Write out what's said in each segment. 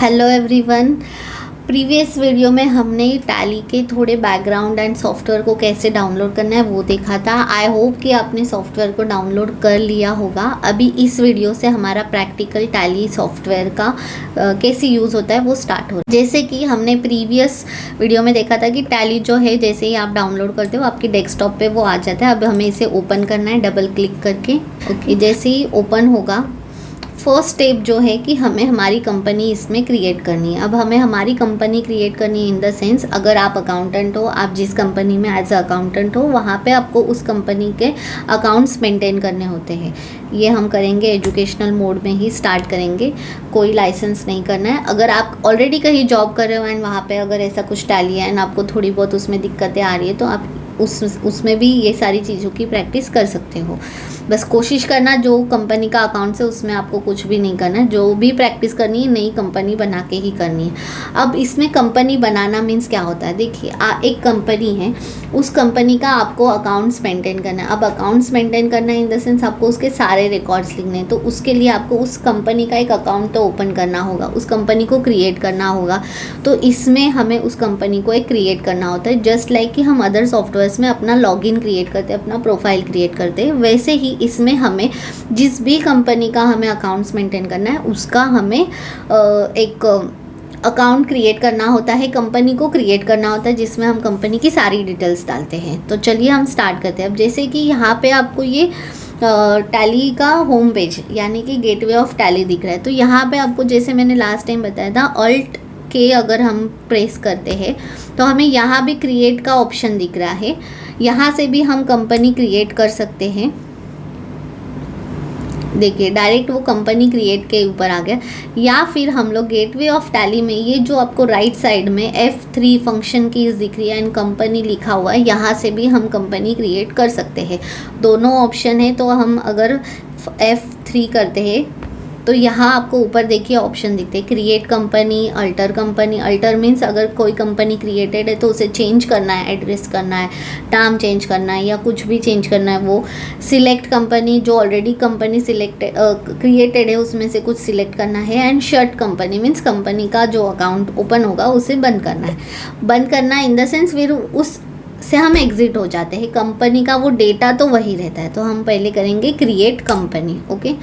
Hello everyone. Previous video में हमने tally के थोड़े बैकग्राउंड एंड सॉफ्टवेयर को कैसे डाउनलोड करना है वो देखा था। आई होप कि आपने सॉफ्टवेयर को डाउनलोड कर लिया होगा। अभी इस वीडियो से हमारा प्रैक्टिकल टैली सॉफ्टवेयर का कैसे यूज़ होता है वो स्टार्ट हो। जैसे कि हमने प्रीवियस वीडियो में देखा था कि टैली जो है जैसे ही आप डाउनलोड करते हो आपकी डेस्कटॉप पे वो आ जाता है। अब हमें इसे ओपन करना है डबल क्लिक करके। ओके, जैसे ही ओपन होगा फर्स्ट स्टेप जो है कि हमें हमारी कंपनी इसमें क्रिएट करनी है। अब हमें हमारी कंपनी क्रिएट करनी है इन द सेंस, अगर आप अकाउंटेंट हो, आप जिस कंपनी में एज अ अकाउंटेंट हो वहाँ पे आपको उस कंपनी के अकाउंट्स मेंटेन करने होते हैं। ये हम करेंगे एजुकेशनल मोड में ही स्टार्ट करेंगे, कोई लाइसेंस नहीं करना है। अगर आप ऑलरेडी कहीं जॉब कर रहे हो एंड वहाँ पे अगर ऐसा कुछ टैली है एंड आपको थोड़ी बहुत उसमें दिक्कतें आ रही है तो आप उसमें भी ये सारी चीज़ों की प्रैक्टिस कर सकते हो। बस कोशिश करना जो कंपनी का अकाउंट है उसमें आपको कुछ भी नहीं करना है, जो भी प्रैक्टिस करनी है नई कंपनी बना के ही करनी है। अब इसमें कंपनी बनाना मीन्स क्या होता है, देखिए एक कंपनी है, उस कंपनी का आपको अकाउंट्स मेंटेन करना है। अब अकाउंट्स मेंटेन करना है इन द सेंस आपको उसके सारे रिकॉर्ड्स लिखने हैं, तो उसके लिए आपको उस कंपनी का एक अकाउंट तो ओपन करना होगा, उस कंपनी को क्रिएट करना होगा। तो इसमें हमें उस कंपनी को एक क्रिएट करना होता है, जस्ट लाइक कि हम अदर सॉफ्टवेयर्स में अपना लॉगिन क्रिएट करते हैं, अपना प्रोफाइल क्रिएट करते हैं, वैसे ही इसमें हमें जिस भी कंपनी का हमें अकाउंट्स मेंटेन करना है उसका हमें एक अकाउंट क्रिएट करना होता है, कंपनी को क्रिएट करना होता है जिसमें हम कंपनी की सारी डिटेल्स डालते हैं। तो चलिए हम स्टार्ट करते हैं। अब जैसे कि यहाँ पे आपको ये टैली का होम पेज यानी कि गेटवे ऑफ टैली दिख रहा है, तो यहाँ पे आपको जैसे मैंने लास्ट टाइम बताया था ऑल्ट के अगर हम प्रेस करते हैं तो हमें यहाँ भी क्रिएट का ऑप्शन दिख रहा है, यहाँ से भी हम कंपनी क्रिएट कर सकते हैं। देखिए डायरेक्ट वो कंपनी क्रिएट के ऊपर आ गया। या फिर हम लोग गेटवे ऑफ टैली में ये जो आपको राइट साइड में F3 फंक्शन कीज दिख रही है एंड कंपनी लिखा हुआ है, यहाँ से भी हम कंपनी क्रिएट कर सकते हैं। दोनों ऑप्शन है, तो हम अगर F3 करते हैं तो यहाँ आपको ऊपर देखिए ऑप्शन दिखते हैं, create company, alter company. Alter means अगर कोई कंपनी क्रिएटेड है तो उसे चेंज करना है, एड्रेस करना है, नाम चेंज करना है या कुछ भी चेंज करना है वो। सिलेक्ट कंपनी, जो ऑलरेडी कंपनी क्रिएटेड है उसमें से कुछ सिलेक्ट करना है। And shut company means company का जो अकाउंट ओपन होगा उसे बंद करना है। बंद करना इन द सेंस फिर उस से हम एग्जिट हो जाते हैं, कंपनी का वो डेटा तो वही रहता है। तो हम पहले करेंगे क्रिएट कंपनी। ओके,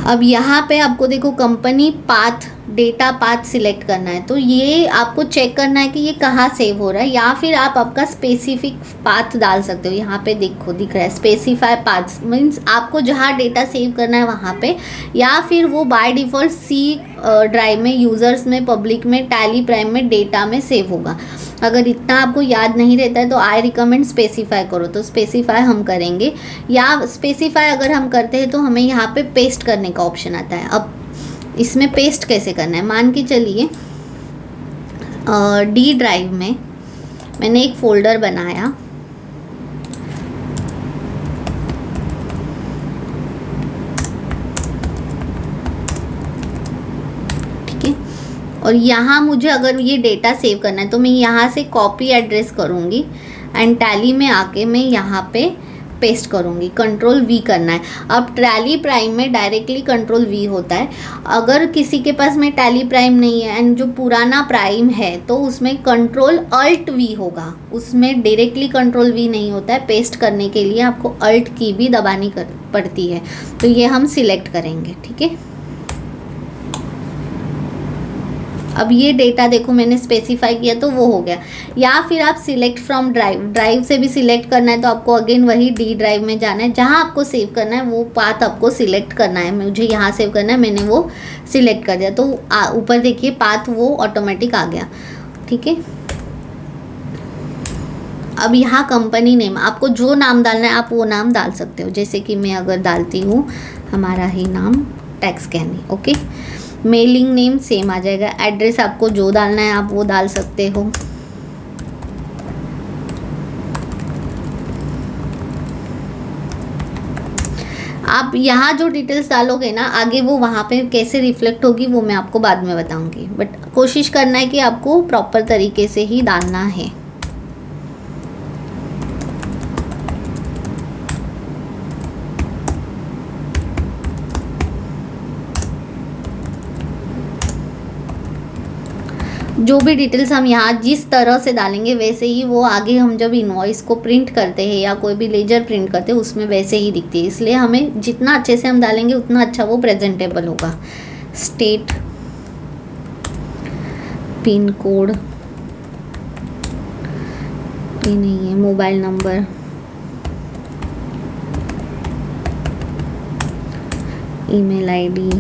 अब यहाँ पे आपको देखो company path, data path select करना है, तो ये आपको चेक करना है कि ये कहाँ सेव हो रहा है, या फिर आप आपका स्पेसिफिक पाथ डाल सकते हो। यहाँ पे देखो दिख रहा है स्पेसिफाई पाथ्स, मीन्स आपको जहाँ डेटा सेव करना है वहाँ पे, या फिर वो बाय डिफ़ॉल्ट सी ड्राइव में, यूज़र्स में, पब्लिक में, टैली प्राइम में, डेटा में सेव होगा। अगर इतना आपको याद नहीं रहता है तो आई रिकमेंड स्पेसिफाई करो, तो स्पेसिफाई हम करेंगे। या स्पेसिफाई अगर हम करते हैं तो हमें यहाँ पे पेस्ट करने का ऑप्शन आता है। अब इसमें पेस्ट कैसे करना है, मान के चलिए डी ड्राइव में मैंने एक फ़ोल्डर बनाया, और यहाँ मुझे अगर ये डेटा सेव करना है तो मैं यहाँ से कॉपी एड्रेस करूँगी एंड टैली में आके मैं यहाँ पे पेस्ट करूँगी। कंट्रोल V करना है। अब टैली प्राइम में डायरेक्टली कंट्रोल V होता है। अगर किसी के पास में टैली प्राइम नहीं है एंड जो पुराना प्राइम है तो उसमें कंट्रोल अल्ट V होगा, उसमें डायरेक्टली कंट्रोल V नहीं होता है। पेस्ट करने के लिए आपको अल्ट की भी दबानी पड़ती है, तो ये हम सिलेक्ट करेंगे। ठीक है, अब ये डेटा देखो मैंने स्पेसिफाई किया तो वो हो गया। या फिर आप सिलेक्ट फ्रॉम ड्राइव, ड्राइव से भी सिलेक्ट करना है तो आपको अगेन वही डी ड्राइव में जाना है, जहाँ आपको सेव करना है वो पाथ आपको सिलेक्ट करना है। मुझे यहाँ सेव करना है, मैंने वो सिलेक्ट कर दिया, तो ऊपर देखिए पाथ वो ऑटोमेटिक आ गया। ठीक है, अब यहाँ कंपनी नेम आपको जो नाम डालना है आप वो नाम डाल सकते हो, जैसे कि मैं अगर डालती हूँ हमारा ही नाम टैक्स कैनी। ओके, मेलिंग नेम सेम आ जाएगा। एड्रेस आपको जो डालना है आप वो डाल सकते हो। आप यहाँ जो डिटेल्स डालोगे ना आगे वो वहाँ पे कैसे रिफ्लेक्ट होगी वो मैं आपको बाद में बताऊंगी, बट कोशिश करना है कि आपको प्रॉपर तरीके से ही डालना है। जो भी डिटेल्स हम यहाँ जिस तरह से डालेंगे वैसे ही वो आगे हम जब इनवॉइस को प्रिंट करते हैं या कोई भी लेजर प्रिंट करते हैं उसमें वैसे ही दिखती है, इसलिए हमें जितना अच्छे से हम डालेंगे उतना अच्छा वो प्रेजेंटेबल होगा। स्टेट, पिन कोड ये नहीं है, mobile number, email ID,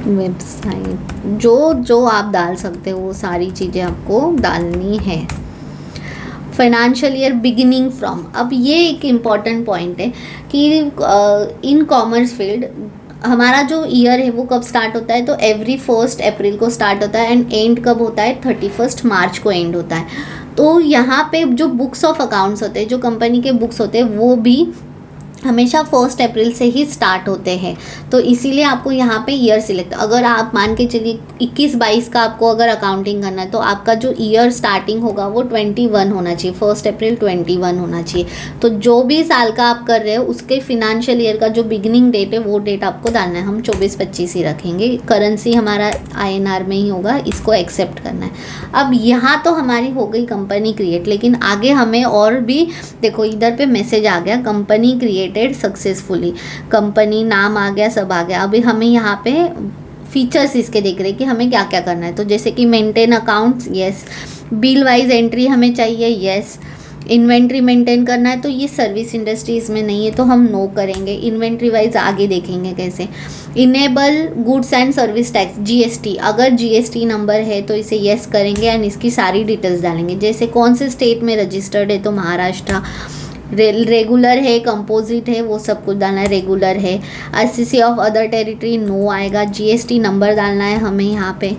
website, जो जो आप डाल सकते हो वो सारी चीज़ें आपको डालनी है। फाइनेंशियल ईयर बिगिनिंग फ्रॉम, अब ये एक इम्पॉर्टेंट पॉइंट है कि इन कॉमर्स फील्ड हमारा जो ईयर है वो कब स्टार्ट होता है, तो एवरी 1 अप्रैल को स्टार्ट होता है एंड एंड कब होता है, 31 मार्च को एंड होता है। तो यहाँ पे जो बुक्स ऑफ अकाउंट्स होते हैं, जो कंपनी के बुक्स होते हैं वो भी हमेशा 1 अप्रैल से ही स्टार्ट होते हैं। तो इसीलिए आपको यहाँ पे ईयर सिलेक्ट, अगर आप मान के चलिए 21-22 का आपको अगर अकाउंटिंग करना है तो आपका जो ईयर स्टार्टिंग होगा वो 21 होना चाहिए, 1 अप्रैल 21 होना चाहिए। तो जो भी साल का आप कर रहे हो उसके फिनेंशियल ईयर का जो बिगिनिंग डेट है वो डेट आपको डालना है। हम 24-25 ही रखेंगे, करेंसी हमारा INR में ही होगा, इसको एक्सेप्ट करना है। अब यहाँ तो हमारी हो गई कंपनी क्रिएट, लेकिन आगे हमें और भी देखो इधर पे मैसेज आ गया, कंपनी क्रिएट सक्सेसफुली, कंपनी नाम आ गया, सब आ गया। अभी हमें यहाँ पे फीचर्स इसके देख रहे हैं कि हमें क्या क्या करना है। तो जैसे कि maintain accounts, yes, bill wise entry हमें चाहिए, यस, इन्वेंट्री मेंटेन करना है तो ये सर्विस इंडस्ट्री इसमें नहीं है तो हम नो करेंगे। इन्वेंट्री वाइज आगे देखेंगे कैसे। Enable goods and service tax, GST, अगर GST नंबर है तो इसे यस करेंगे एंड इसकी सारी डिटेल्स डालेंगे, जैसे कौन से स्टेट में रजिस्टर्ड है तो महाराष्ट्र, रेगुलर है, कंपोजिट है, वो सब कुछ डालना है, रेगुलर है। ICC of other territory no आएगा, GST नंबर डालना है हमें यहाँ पे।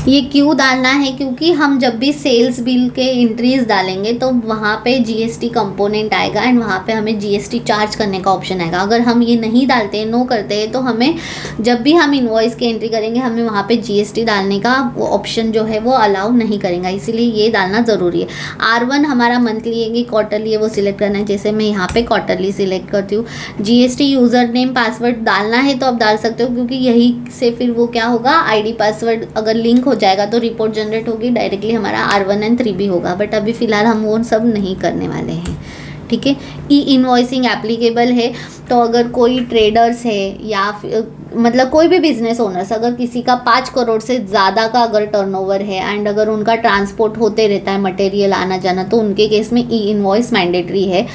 ये क्यों डालना है, क्योंकि हम जब भी सेल्स बिल के एंट्रीज डालेंगे तो वहाँ पे GST कंपोनेंट आएगा एंड वहाँ पे हमें GST चार्ज करने का ऑप्शन आएगा। अगर हम ये नहीं डालते हैं, नो करते हैं, तो हमें जब भी हम इनवॉइस की एंट्री करेंगे हमें वहाँ पे GST डालने का वो ऑप्शन जो है वो अलाउ नहीं करेगा, इसीलिए ये डालना ज़रूरी है। R1 हमारा मंथली है कि क्वार्टरली है वो सिलेक्ट करना है, जैसे मैं यहाँ पे क्वार्टरली सिलेक्ट करती हूँ। GST यूज़र नेम पासवर्ड डालना है तो आप डाल सकते हो, क्योंकि यही से फिर वो क्या होगा, ID पासवर्ड अगर लिंक हो जाएगा तो रिपोर्ट जनरेट होगी, डायरेक्टली हमारा R1 and 3 भी होगा। बट अभी फ़िलहाल हम वो सब नहीं करने वाले हैं, ठीक है। ई इनवॉइसिंग एप्लीकेबल है, तो अगर कोई ट्रेडर्स है या मतलब कोई भी बिजनेस ओनर्स, अगर किसी का 5 करोड़ से ज़्यादा का अगर टर्नओवर है एंड अगर उनका ट्रांसपोर्ट होते रहता है, मटेरियल आना जाना, तो उनके केस में ई इनवॉइस मैंडेटरी है।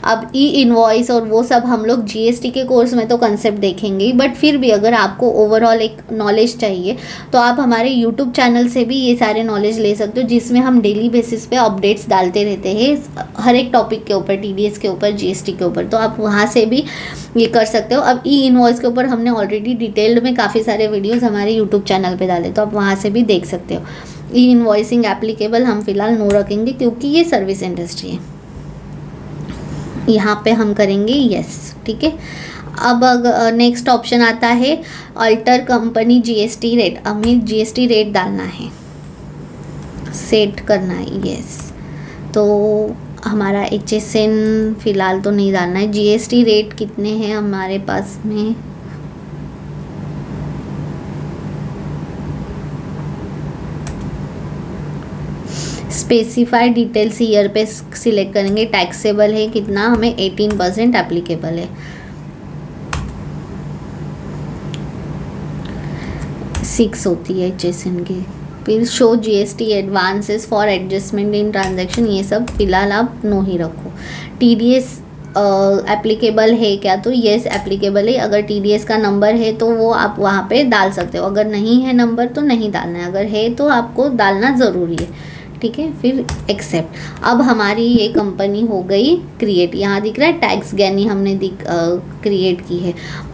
अब ई इनवॉइस और वो सब हम लोग GST के कोर्स में तो कंसेप्ट देखेंगे, बट फिर भी अगर आपको ओवरऑल एक नॉलेज चाहिए तो आप हमारे यूट्यूब चैनल से भी ये सारे नॉलेज ले सकते हो, जिसमें हम डेली बेसिस पे अपडेट्स डालते रहते हैं हर एक टॉपिक के ऊपर, TDS के ऊपर, GST के ऊपर, तो आप वहाँ से भी ये कर सकते हो। अब ई इनवॉइस के ऊपर हमने ऑलरेडी डिटेल्ड में काफ़ी सारे वीडियोस हमारे यूट्यूब चैनल पे डाले, तो आप वहाँ से भी देख सकते हो। ई इनवॉइसिंग एप्लीकेबल हम फिलहाल नो रखेंगे क्योंकि ये सर्विस इंडस्ट्री है। यहाँ पे हम करेंगे यस, ठीक है। अब नेक्स्ट ऑप्शन आता है अल्टर कंपनी GST रेट, हमें GST रेट डालना है, सेट करना है, यस। तो हमारा HSN फ़िलहाल तो नहीं डालना है। GST रेट कितने हैं हमारे पास में, स्पेसिफाइड डिटेल्स ईयर पे सिलेक्ट करेंगे। टैक्सेबल है कितना, हमें 18% एप्लीकेबल है। 6 होती है HSN की। फिर show GST advances for adjustment in transaction, ये सब फिलहाल आप नो ही रखो। TDS एप्लीकेबल है क्या, तो येस एप्लीकेबल है। अगर TDS का नंबर है तो वो आप वहाँ पे डाल सकते हो, अगर नहीं है नंबर तो नहीं डालना है, अगर है तो आपको डालना ज़रूरी है, ठीक है। फिर एक्सेप्ट। अब हमारी ये कंपनी हो गई क्रिएट, यहाँ दिख रहा है टैक्स गैनी हमने क्रिएट की है।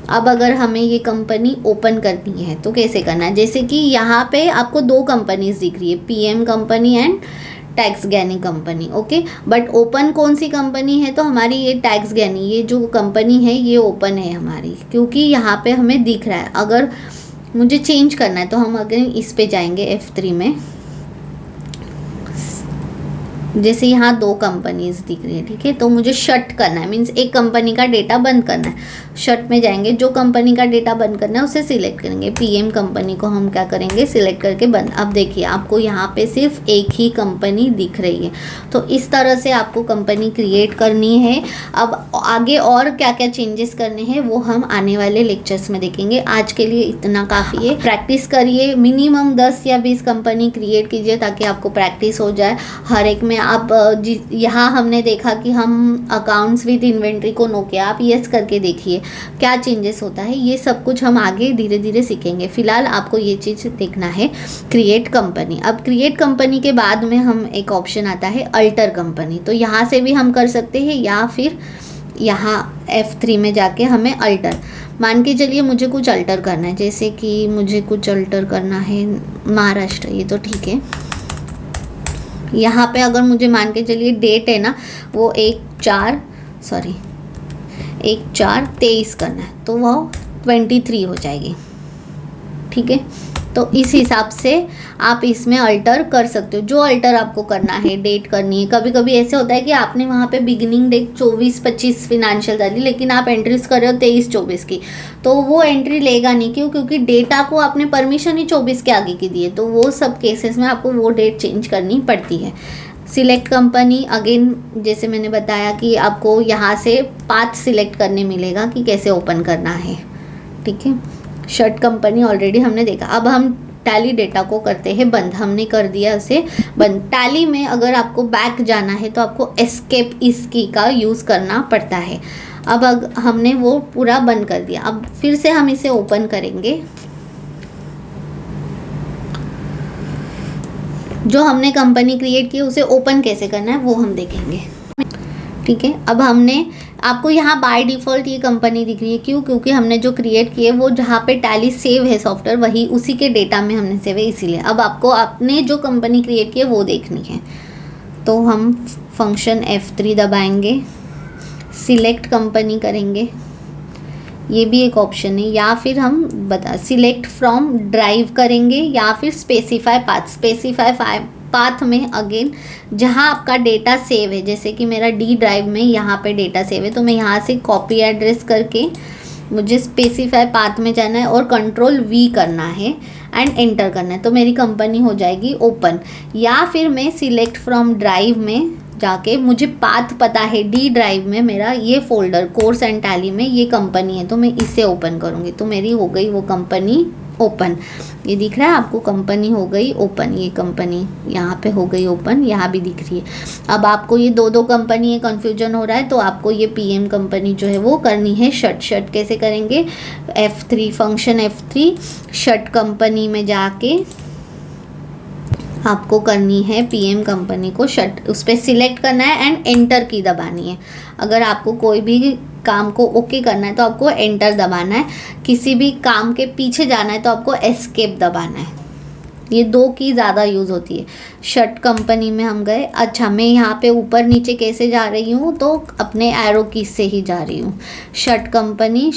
अब अगर हमें ये कंपनी ओपन करनी है तो कैसे करना है, जैसे कि यहाँ पे आपको 2 कंपनीज दिख रही है, PM company and tax Giani company, okay. But open कौन सी कंपनी है, तो हमारी ये टैक्स गैनी, ये जो कंपनी है ये ओपन है हमारी, क्योंकि यहाँ पे हमें दिख रहा है। अगर मुझे चेंज करना है तो हम अगर इस पे जाएंगे F3 में, जैसे यहाँ 2 कंपनीज दिख रही है, ठीक है, तो मुझे शट करना है, मीन्स एक कंपनी का डेटा बंद करना है। शट में जाएंगे, जो कंपनी का डेटा बंद करना है उसे सिलेक्ट करेंगे। पीएम कंपनी को हम क्या करेंगे, सिलेक्ट करके बंद। अब देखिए आपको यहाँ पे सिर्फ एक ही कंपनी दिख रही है। तो इस तरह से आपको कंपनी क्रिएट करनी है। अब आगे और क्या क्या चेंजेस करने हैं वो हम आने वाले लेक्चर्स में देखेंगे। आज के लिए इतना काफ़ी है। प्रैक्टिस करिए, मिनिमम 10 या 20 कंपनी क्रिएट कीजिए ताकि आपको प्रैक्टिस हो जाए। हर एक में आप यहाँ हमने देखा कि हम अकाउंट्स विद इन्वेंट्री को नो किया, आप यस करके देखिए क्या चेंजेस होता है। ये सब कुछ हम आगे धीरे धीरे सीखेंगे। फिलहाल आपको ये चीज़ देखना है, क्रिएट कंपनी। अब क्रिएट कंपनी के बाद में हम एक ऑप्शन आता है अल्टर कंपनी, तो यहाँ से भी हम कर सकते हैं या फिर यहाँ F3 में जाके हमें अल्टर, मान के चलिए मुझे कुछ अल्टर करना है, जैसे कि मुझे कुछ अल्टर करना है महाराष्ट्र, ये तो ठीक है। यहाँ पे अगर मुझे मान के चलिए डेट है ना वो 1/4/23 करना है, तो वो 23 हो जाएगी, ठीक है। तो इस हिसाब से आप इसमें अल्टर कर सकते हो, जो अल्टर आपको करना है, डेट करनी है। कभी कभी ऐसे होता है कि आपने वहाँ पे बिगिनिंग डेट 24-25 फिनेंशियल डाली, लेकिन आप एंट्रीज कर रहे हो 23-24 की, तो वो एंट्री लेगा नहीं। क्यों? क्योंकि डेटा को आपने परमिशन ही 24 के आगे की दी है। तो वो सब केसेस में आपको वो डेट चेंज करनी पड़ती है। सिलेक्ट कंपनी, अगेन जैसे मैंने बताया कि आपको यहाँ से पाथ सिलेक्ट करने मिलेगा कि कैसे ओपन करना है, ठीक है। शर्ट कंपनी ऑलरेडी हमने देखा। अब हम टैली डेटा को करते हैं बंद। हमने कर दिया उसे बंद। टैली में अगर आपको बैक जाना है तो आपको एस्केप इस की का यूज़ करना पड़ता है। अब हमने वो पूरा बंद कर दिया। अब फिर से हम इसे ओपन करेंगे। जो हमने कंपनी क्रिएट की उसे ओपन कैसे करना है वो हम देखेंगे, ठीक है। अब हमने आपको यहाँ बाय डिफ़ॉल्ट ये कंपनी दिख रही है, क्यों? क्योंकि हमने जो क्रिएट किए वो जहाँ पे टैली सेव है सॉफ्टवेयर, वही उसी के डेटा में हमने सेव है, इसीलिए। अब आपको आपने जो कंपनी क्रिएट की है वो देखनी है, तो हम फंक्शन F3 दबाएंगे, सिलेक्ट कंपनी करेंगे, ये भी एक ऑप्शन है। या फिर हम सिलेक्ट फ्रॉम ड्राइव करेंगे या फिर स्पेसिफाई पाथ। स्पेसिफाई पाथ में अगेन जहाँ आपका डेटा सेव है, जैसे कि मेरा डी ड्राइव में यहाँ पे डेटा सेव है, तो मैं यहाँ से कॉपी एड्रेस करके मुझे स्पेसिफाई पाथ में जाना है और Ctrl+V करना है एंड एंटर करना है, तो मेरी कंपनी हो जाएगी ओपन। या फिर मैं सिलेक्ट फ्रॉम ड्राइव में जाके, मुझे पाथ पता है डी ड्राइव में मेरा ये फोल्डर कोर्स एंड टैली में ये कंपनी है, तो मैं इसे ओपन करूँगी, तो मेरी हो गई वो कंपनी ओपन। ये दिख रहा है आपको, कंपनी हो गई ओपन। ये कंपनी यहाँ पे हो गई ओपन, यहाँ भी दिख रही है। अब आपको ये दो कंपनी है, कन्फ्यूजन हो रहा है, तो आपको ये पीएम कंपनी जो है वो करनी है शट। शट कैसे करेंगे? F3 function F3 shut company में जाके आपको करनी है पीएम कंपनी को शट, उस पर सिलेक्ट करना है एंड एंटर की दबानी है। अगर आपको कोई भी काम को ओके करना है तो आपको एंटर दबाना है, किसी भी काम के पीछे जाना है तो आपको एस्केप दबाना है। ये 2 की ज़्यादा यूज़ होती है। शट कंपनी में हम गए। अच्छा, मैं यहाँ पे ऊपर नीचे कैसे जा रही हूँ? तो अपने एरो की से ही जा रही हूँ। शट कंपनी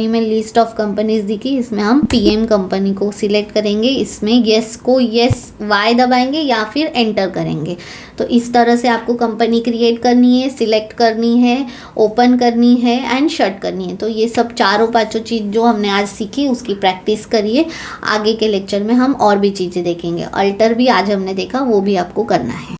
में लिस्ट ऑफ कंपनीज दिखी, इसमें हम पीएम कंपनी को सिलेक्ट करेंगे, इसमें यस को यस वाई दबाएंगे या फिर एंटर करेंगे। तो इस तरह से आपको कंपनी क्रिएट करनी है, सिलेक्ट करनी है, ओपन करनी है एंड शट करनी है। तो ये सब 4-5 चीज़ जो हमने आज सीखी उसकी प्रैक्टिस करिए। आगे के लेक्चर में हम और भी चीज़ें देखेंगे। अल्टर भी आज हमने देखा, वो भी आपको करना है।